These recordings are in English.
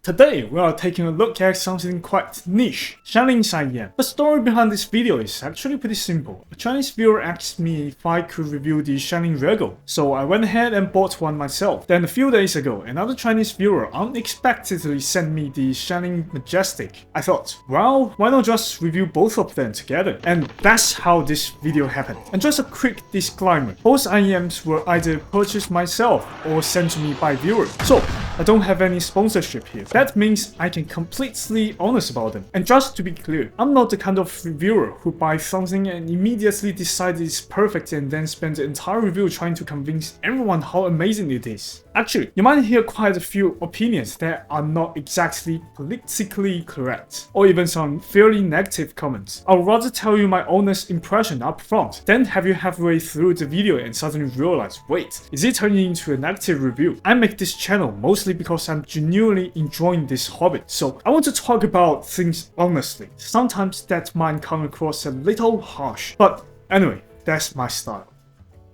Today, we are taking a look at something quite niche, Shanling's IEM. The story behind this video is actually pretty simple. A Chinese viewer asked me if I could review the Shanling Regal, so I went ahead and bought one myself. Then a few days ago, another Chinese viewer unexpectedly sent me the Shanling Majestic. I thought, well, why not just review both of them together? And that's how this video happened. And just a quick disclaimer, both IEMs were either purchased myself or sent to me by viewers. So, I don't have any sponsorship here. That means I can completely honest about them. And just to be clear, I'm not the kind of reviewer who buys something and immediately decides it's perfect and then spends the entire review trying to convince everyone how amazing it is. Actually, you might hear quite a few opinions that are not exactly politically correct, or even some fairly negative comments. I'll rather tell you my honest impression up front, then have you halfway through the video and suddenly realize, wait, is it turning into a negative review? I make this channel mostly because I'm genuinely enjoying this hobby, so I want to talk about things honestly. Sometimes that might come across a little harsh, but anyway, that's my style.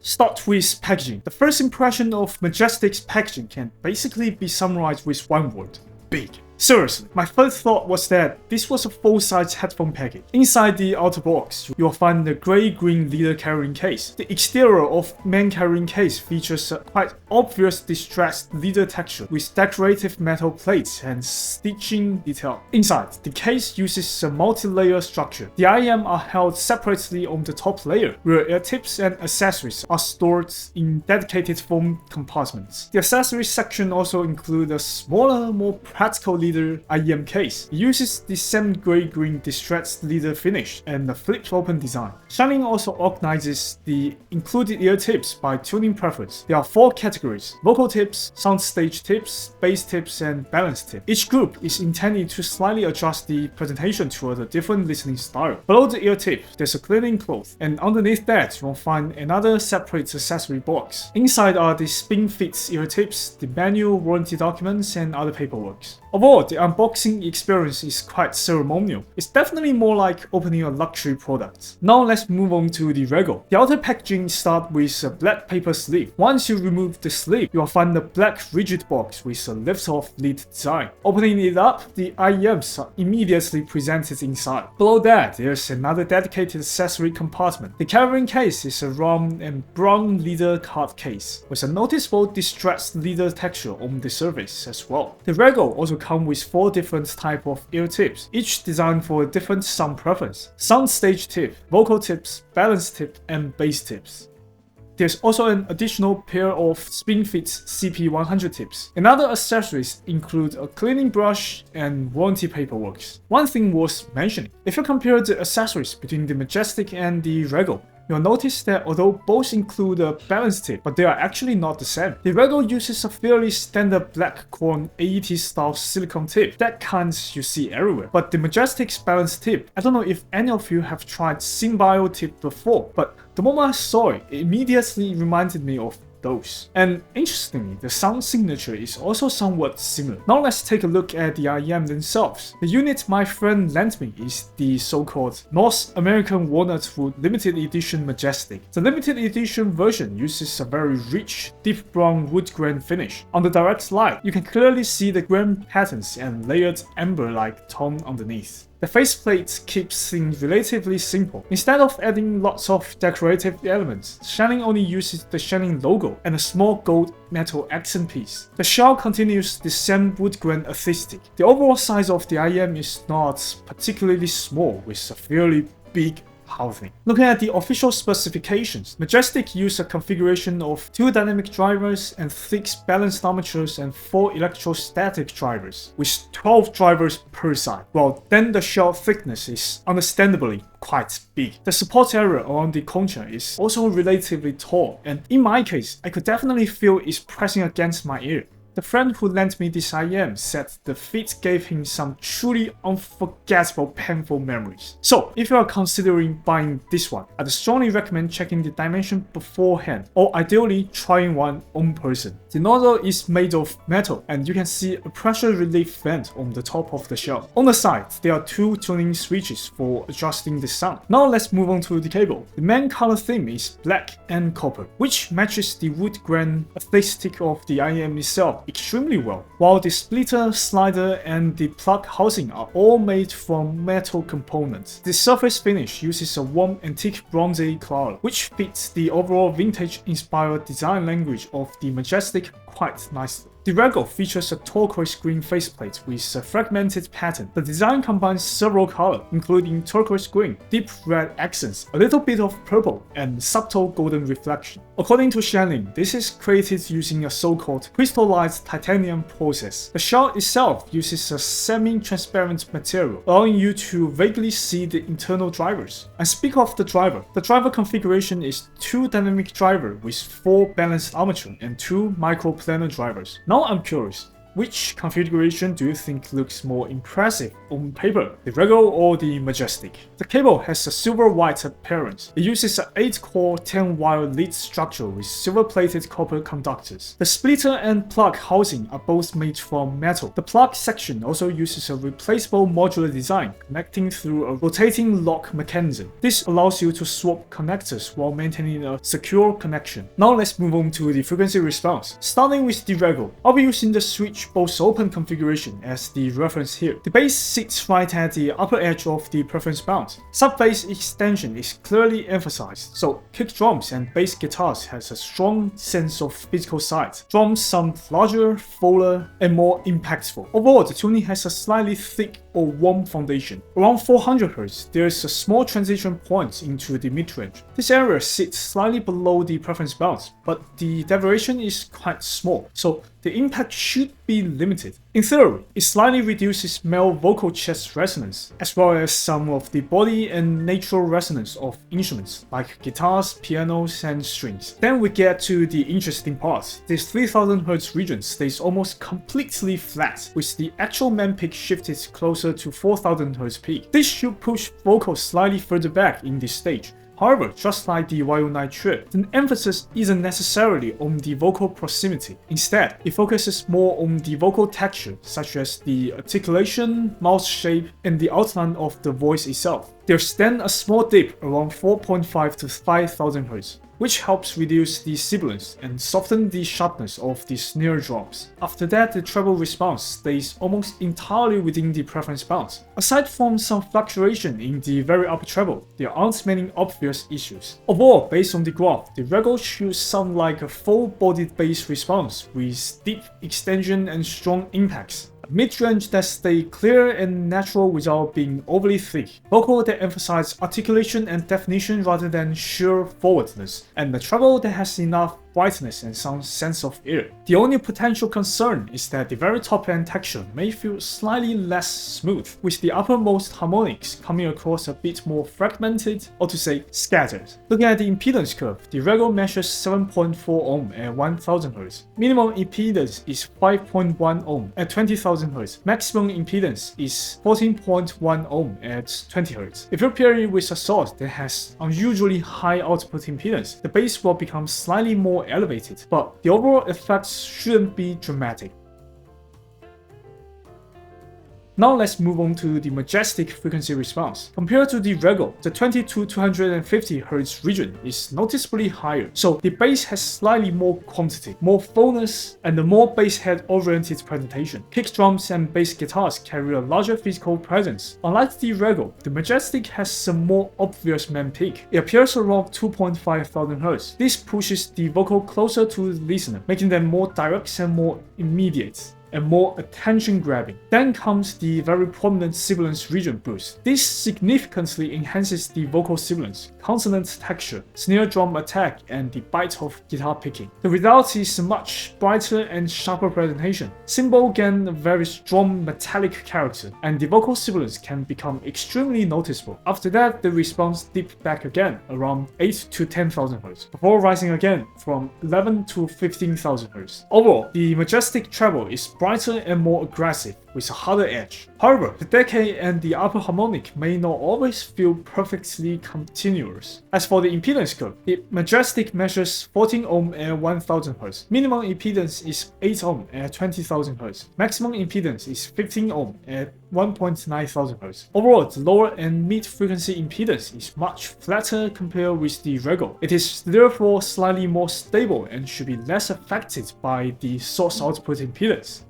Start with packaging. The first impression of Majestic's packaging can basically be summarized with one word: big. Seriously, my first thought was that this was a full-size headphone package. Inside the outer box, you'll find the grey-green leather carrying case. The exterior of main carrying case features a quite obvious distressed leather texture with decorative metal plates and stitching detail. Inside, the case uses a multi-layer structure. The IEM are held separately on the top layer, where ear tips and accessories are stored in dedicated foam compartments. The accessories section also includes a smaller, more practical leather IEM case. It uses the same grey-green distressed leather finish and a flipped-open design. Shanling also organizes the included ear tips by tuning preference. There are 4 categories: vocal tips, soundstage tips, bass tips, and balance tip. Each group is intended to slightly adjust the presentation toward a different listening style. Below the ear tip, there's a cleaning cloth, and underneath that, you'll find another separate accessory box. Inside are the spin-fit ear tips, the manual, warranty documents, and other paperwork. Overall, the unboxing experience is quite ceremonial. It's definitely more like opening a luxury product. Now let's move on to the Regal. The outer packaging starts with a black paper sleeve. Once you remove the sleeve, you'll find a black rigid box with a lift-off lid design. Opening it up, the IEMs are immediately presented inside. Below that, there's another dedicated accessory compartment. The carrying case is a round and brown leather card case, with a noticeable distressed leather texture on the surface as well. The Regal also come with 4 different types of ear tips, each designed for a different sound preference: soundstage tip, vocal tips, balance tip, and bass tips. There's also an additional pair of spin-fit CP100 tips. Another accessories include a cleaning brush and warranty paperwork. One thing worth mentioning: if you compare the accessories between the Majestic and the Regal, you'll notice that although both include a balance tip, but they are actually not the same. The Regal uses a fairly standard black corn AET style silicone tip, that kinds you see everywhere. But the Majestic's balance tip, I don't know if any of you have tried Symbio tip before, but the moment I saw it, it immediately reminded me of those. And interestingly, the sound signature is also somewhat similar. Now let's take a look at the IEM themselves. The unit my friend lent me is the so-called North American Walnut Wood Limited Edition Majestic. The limited edition version uses a very rich, deep brown wood grain finish. On the direct light, you can clearly see the grain patterns and layered amber-like tone underneath. The faceplate keeps things relatively simple. Instead of adding lots of decorative elements, Shanling only uses the Shanling logo and a small gold metal accent piece. The shell continues the same wood grain aesthetic. The overall size of the IEM is not particularly small, with a fairly big housing. Looking at the official specifications, Majestic use a configuration of 2 dynamic drivers and 6 balanced armatures and 4 electrostatic drivers, with 12 drivers per side. Well, then the shell thickness is understandably quite big. The support area around the concha is also relatively tall, and in my case, I could definitely feel it's pressing against my ear. The friend who lent me this IEM said the fit gave him some truly unforgettable painful memories. So, if you are considering buying this one, I'd strongly recommend checking the dimension beforehand, or ideally trying one on person. The nozzle is made of metal, and you can see a pressure relief vent on the top of the shell. On the sides, there are 2 tuning switches for adjusting the sound. Now let's move on to the cable. The main color theme is black and copper, which matches the wood grain aesthetic of the IEM itself. out extremely well, while the splitter, slider, and the plug housing are all made from metal components. The surface finish uses a warm antique bronzy color, which fits the overall vintage-inspired design language of the Majestic quite nicely. The Regal features a turquoise green faceplate with a fragmented pattern. The design combines several colors, including turquoise green, deep red accents, a little bit of purple, and subtle golden reflection. According to Shanling, this is created using a so-called crystallized titanium process. The shell itself uses a semi-transparent material, allowing you to vaguely see the internal drivers. And speak of the driver configuration is 2 dynamic drivers with 4 balanced armature and 2 microplanar drivers. Now I'm curious, which configuration do you think looks more impressive on paper, the Regal or the Majestic? The cable has a silver-white appearance. It uses an 8-core 10-wire lead structure with silver-plated copper conductors. The splitter and plug housing are both made from metal. The plug section also uses a replaceable modular design connecting through a rotating lock mechanism. This allows you to swap connectors while maintaining a secure connection. Now let's move on to the frequency response. Starting with the Regal, I'll be using the switch both open configuration as the reference here. The bass sits right at the upper edge of the preference bound. Sub-bass extension is clearly emphasized, so kick drums and bass guitars has a strong sense of physical size. Drums sound larger, fuller, and more impactful. Overall, the tuning has a slightly thick or warm foundation. Around 400 Hz, there is a small transition point into the mid-range. This area sits slightly below the preference bounds, but the deviation is quite small, so the impact should be limited. In theory, it slightly reduces male vocal chest resonance, as well as some of the body and natural resonance of instruments like guitars, pianos, and strings. Then we get to the interesting part. This 3000 Hz region stays almost completely flat, with the actual main peak shifted closer to 4000 Hz peak. This should push vocals slightly further back in this stage. However, just like the YO9 Trip, the emphasis isn't necessarily on the vocal proximity. Instead, it focuses more on the vocal texture, such as the articulation, mouth shape, and the outline of the voice itself. There's then a small dip around 4.5 to 5000 Hz, which helps reduce the sibilance and soften the sharpness of the snare drums. After that, the treble response stays almost entirely within the preference bounds. Aside from some fluctuation in the very upper treble, there aren't many obvious issues. Overall, based on the graph, the Regal should sound like a full-bodied bass response with deep extension and strong impacts. A mid-range that stays clear and natural without being overly thick. Vocal that emphasize articulation and definition rather than sheer forwardness. And the treble that has enough brightness and some sense of air. The only potential concern is that the very top end texture may feel slightly less smooth, with the uppermost harmonics coming across a bit more fragmented, or to say scattered. Looking at the impedance curve, the Regal measures 7.4 ohm at 1000 Hz. Minimum impedance is 5.1 ohm at 20,000 Hz. Maximum impedance is 14.1 ohm at 20 Hz. If you're pairing with a source that has unusually high output impedance, the bass will become slightly more elevated, but the overall effects shouldn't be dramatic. Now let's move on to the Majestic frequency response. Compared to the Regal, the 20 to 250 Hz region is noticeably higher, so the bass has slightly more quantity, more fullness, and a more bass head oriented presentation. Kick drums and bass guitars carry a larger physical presence. Unlike the Regal, the Majestic has some more obvious main peak. It appears around 2.5 thousand Hz. This pushes the vocal closer to the listener, making them more direct and more immediate, and more attention-grabbing. Then comes the very prominent sibilance region boost. This significantly enhances the vocal sibilance, consonant texture, snare drum attack, and the bite of guitar picking. The result is a much brighter and sharper presentation. Cymbal gain a very strong metallic character, and the vocal sibilance can become extremely noticeable. After that, the response dips back again around 8 to 10,000 Hz, before rising again from 11 to 15,000 Hz. Overall, the Majestic treble is brighter and more aggressive, with a harder edge. However, the decay and the upper harmonic may not always feel perfectly continuous. As for the impedance curve, the Majestic measures 14 ohm at 1000 Hz. Minimum impedance is 8 ohm at 20,000 Hz. Maximum impedance is 15 ohm at 1.9,000 Hz. Overall, the lower and mid-frequency impedance is much flatter compared with the Regal. It is therefore slightly more stable and should be less affected by the source output impedance.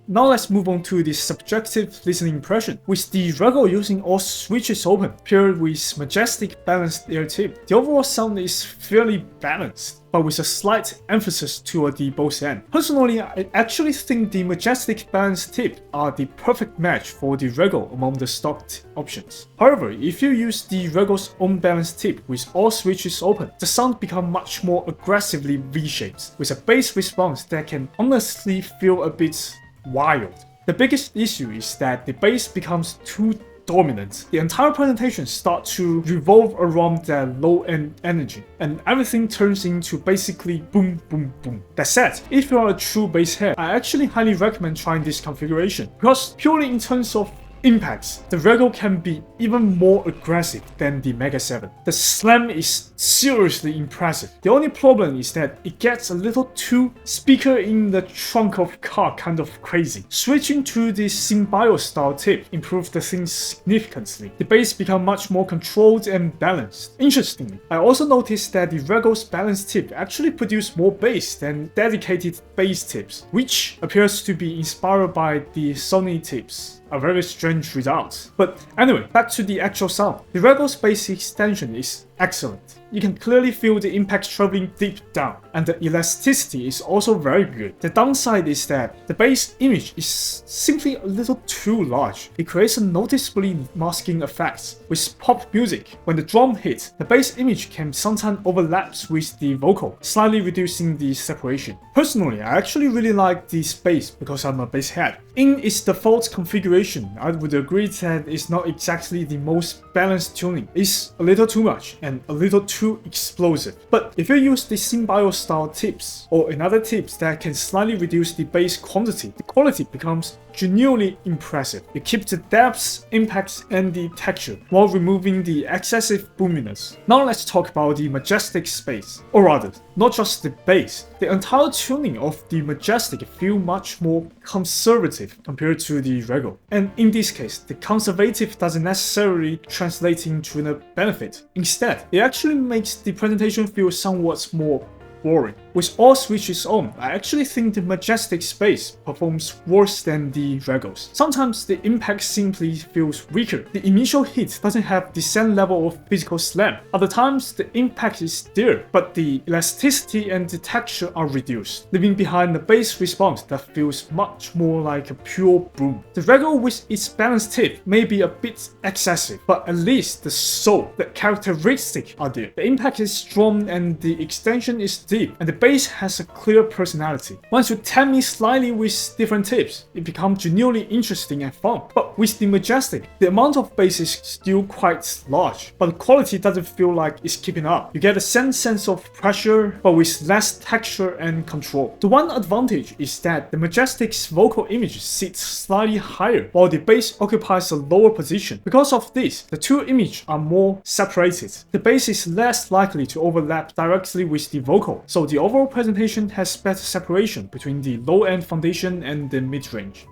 Now let's move on to the subjective listening impression. With the Regal using all switches open, paired with Majestic balanced air tip, the overall sound is fairly balanced, but with a slight emphasis toward the both end. Personally, I actually think the Majestic balanced tip are the perfect match for the Regal among the stocked options. However, if you use the Regal's own balanced tip with all switches open, the sound becomes much more aggressively V-shaped, with a bass response that can honestly feel a bit wild. The biggest issue is that the bass becomes too dominant. The entire presentation starts to revolve around that low-end energy, and everything turns into basically boom, boom, boom. That said, if you are a true bass head, I actually highly recommend trying this configuration, because purely in terms of impacts, the Regal can be even more aggressive than the Mega 7. The slam is seriously impressive. The only problem is that it gets a little too speaker in the trunk of car kind of crazy. Switching to the symbiote style tip improves the thing significantly. The bass becomes much more controlled and balanced. Interestingly, I also noticed that the Regal's balanced tip actually produces more bass than dedicated bass tips, which appears to be inspired by the Sony tips. A very strange result. But anyway, back to the actual sound. The Regal's bass extension is excellent. You can clearly feel the impact traveling deep down, and the elasticity is also very good. The downside is that the bass image is simply a little too large. It creates a noticeably masking effect. With pop music, when the drum hits, the bass image can sometimes overlap with the vocal, slightly reducing the separation. Personally, I actually really like this bass because I'm a bass head. In its default configuration, I would agree that it's not exactly the most balanced tuning. It's a little too much and a little too explosive. But if you use the symbiote style tips or another tips that can slightly reduce the bass quantity, the quality becomes genuinely impressive. You keep the depths, impacts, and the texture while removing the excessive boominess. Now let's talk about the Majestic space, or rather, not just the bass. The entire tuning of the Majestic feels much more conservative compared to the Regal. And in this case, the conservative doesn't necessarily translate into a benefit. Instead, it actually makes the presentation feel somewhat more boring. With all switches on, I actually think the Majestic space performs worse than the Regals. Sometimes the impact simply feels weaker. The initial hit doesn't have the same level of physical slam. Other times the impact is there, but the elasticity and the texture are reduced, leaving behind the bass response that feels much more like a pure boom. The Regal with its balanced tip may be a bit excessive, but at least the soul, the characteristics are there. The impact is strong and the extension is deep, and the bass has a clear personality. Once you tap me slightly with different tips, it becomes genuinely interesting and fun. But with the Majestic, the amount of bass is still quite large, but the quality doesn't feel like it's keeping up. You get the same sense of pressure, but with less texture and control. The one advantage is that the Majestic's vocal image sits slightly higher, while the bass occupies a lower position. Because of this, the two images are more separated. The bass is less likely to overlap directly with the vocal, so the overall presentation has better separation between the low-end foundation and the mid-range.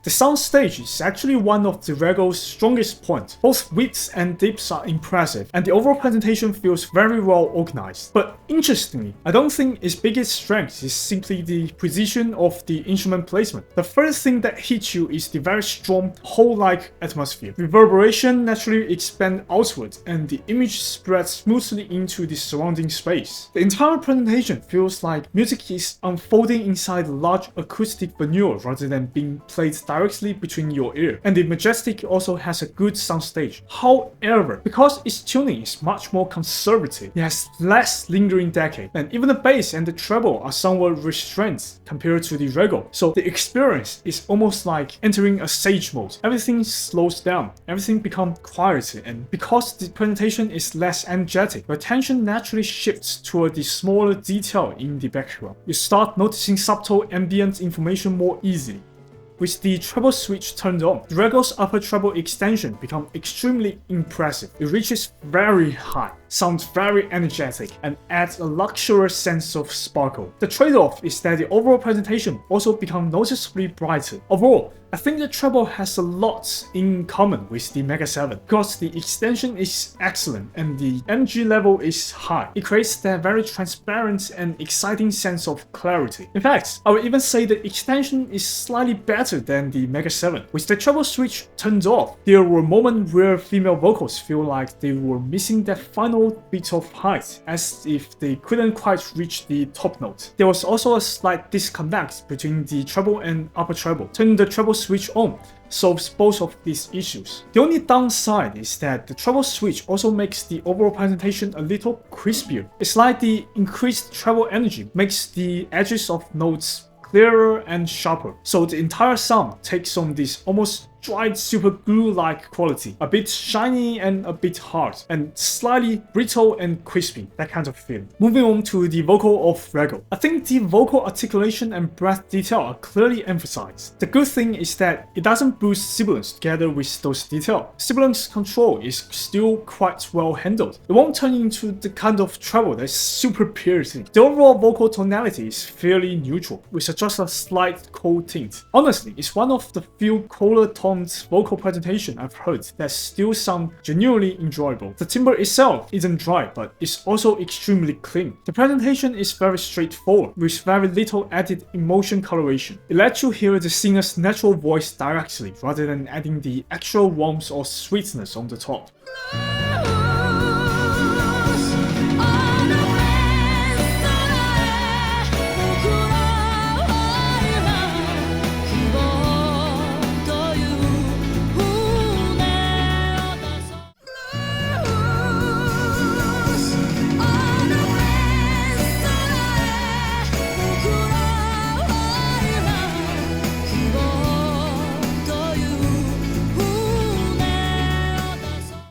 The Soundstage is actually one of the Regal's strongest points. Both widths and dips are impressive, and the overall presentation feels very well organized. But interestingly, I don't think its biggest strength is simply the precision of the instrument placement. The first thing that hits you is the very strong hole-like atmosphere. Reverberation naturally expands outward, and the image spreads smoothly into the surrounding space. The entire presentation feels like music is unfolding inside a large acoustic venue rather than being played directly between your ear, and the Majestic also has a good soundstage. However, because its tuning is much more conservative, it has less lingering decay, and even the bass and the treble are somewhat restrained compared to the Regal. So the experience is almost like entering a sage mode. Everything slows down, everything becomes quieter, and because the presentation is less energetic, your attention naturally shifts toward the smaller detail in the background. You start noticing subtle ambient information more easily. With the treble switch turned on, the Regal's upper treble extension becomes extremely impressive. It reaches very high, sounds very energetic, and adds a luxurious sense of sparkle. The trade-off is that the overall presentation also becomes noticeably brighter. Overall, I think the treble has a lot in common with the Mega 7 because the extension is excellent and the energy level is high. It creates that very transparent and exciting sense of clarity. In fact, I would even say the extension is slightly better than the Mega 7. With the treble switch turned off, there were moments where female vocals feel like they were missing that final bit of height, as if they couldn't quite reach the top note. There was also a slight disconnect between the treble and upper treble. Turning the treble switch on solves both of these issues. The only downside is that the treble switch also makes the overall presentation a little crispier. It's like the increased treble energy makes the edges of notes clearer and sharper, so the entire sound takes on this almost dried super glue-like quality, a bit shiny and a bit hard, and slightly brittle and crispy, that kind of feeling. Moving on to the vocal of Regal. I think the vocal articulation and breath detail are clearly emphasized. The good thing is that it doesn't boost sibilance together with those details. Sibilance control is still quite well handled. It won't turn into the kind of treble that's super piercing. The overall vocal tonality is fairly neutral, with just a slight cold tint. Honestly, it's one of the few cooler tones vocal presentation I've heard that still sound genuinely enjoyable. The timbre itself isn't dry, but it's also extremely clean. The presentation is very straightforward, with very little added emotion coloration. It lets you hear the singer's natural voice directly, rather than adding the actual warmth or sweetness on the top.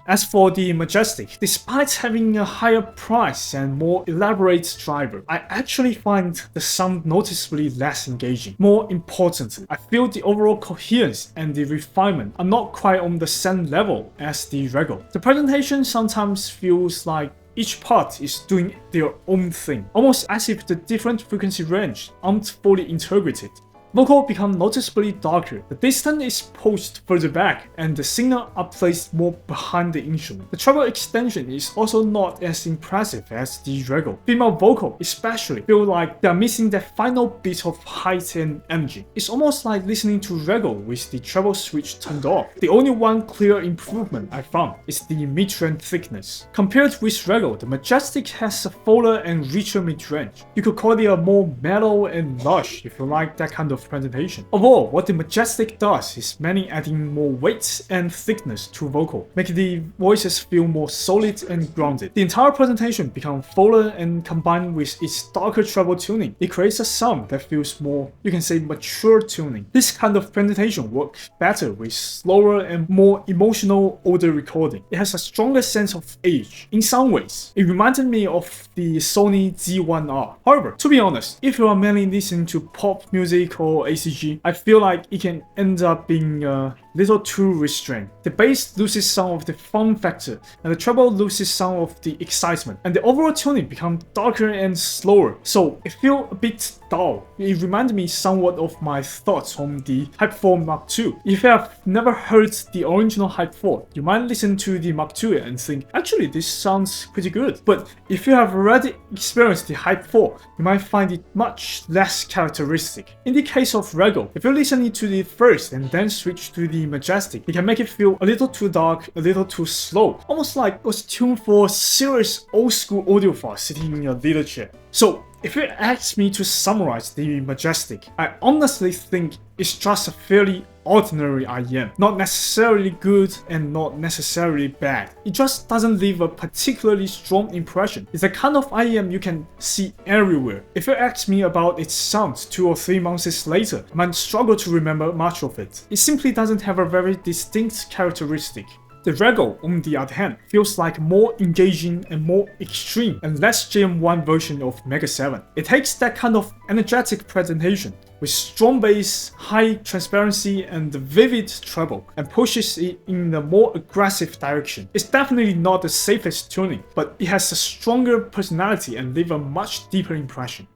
As for the Majestic, despite having a higher price and more elaborate driver, I actually find the sound noticeably less engaging. More importantly, I feel the overall coherence and the refinement are not quite on the same level as the Regal. The presentation sometimes feels like each part is doing their own thing, almost as if the different frequency range aren't fully integrated. Vocal become noticeably darker, the distance is pushed further back, and the singer are placed more behind the instrument. The treble extension is also not as impressive as the Regal. Female vocal especially feel like they are missing that final bit of height and energy. It's almost like listening to Regal with the treble switch turned off. The only one clear improvement I found is the mid-range thickness. Compared with Regal, the Majestic has a fuller and richer mid-range. You could call it a more mellow and lush if you like that kind of presentation. Overall, what the Majestic does is mainly adding more weight and thickness to vocal, making the voices feel more solid and grounded. The entire presentation becomes fuller, and combined with its darker treble tuning, it creates a sound that feels more, you can say, mature tuning. This kind of presentation works better with slower and more emotional older recording. It has a stronger sense of age. In some ways, it reminded me of the Sony Z1R. However, to be honest, if you are mainly listening to pop music or ACG, I feel like it can end up being a little too restrained. The bass loses some of the fun factor, and the treble loses some of the excitement, and the overall tuning becomes darker and slower, so it feels a bit dull. It reminded me somewhat of my thoughts on the Hype 4 Mark II. If you have never heard the original Hype 4, you might listen to the Mark II and think, actually this sounds pretty good. But if you have already experienced the Hype 4, you might find it much less characteristic. In the case of Regal, if you listen to the first and then switch to the Majestic, it can make it feel a little too dark, a little too slow, almost like it was tuned for serious old school audiophile sitting in a little chair. So If you ask me to summarize the Majestic, I honestly think it's just a fairly ordinary IEM. Not necessarily good and not necessarily bad. It just doesn't leave a particularly strong impression. It's the kind of IEM you can see everywhere. If you ask me about its sound 2 or 3 months later, I might struggle to remember much of it. It simply doesn't have a very distinct characteristic. The Regal, on the other hand, feels like a more engaging and more extreme and less JM1 version of Mega 7. It takes that kind of energetic presentation with strong bass, high transparency and vivid treble and pushes it in a more aggressive direction. It's definitely not the safest tuning, but it has a stronger personality and leaves a much deeper impression.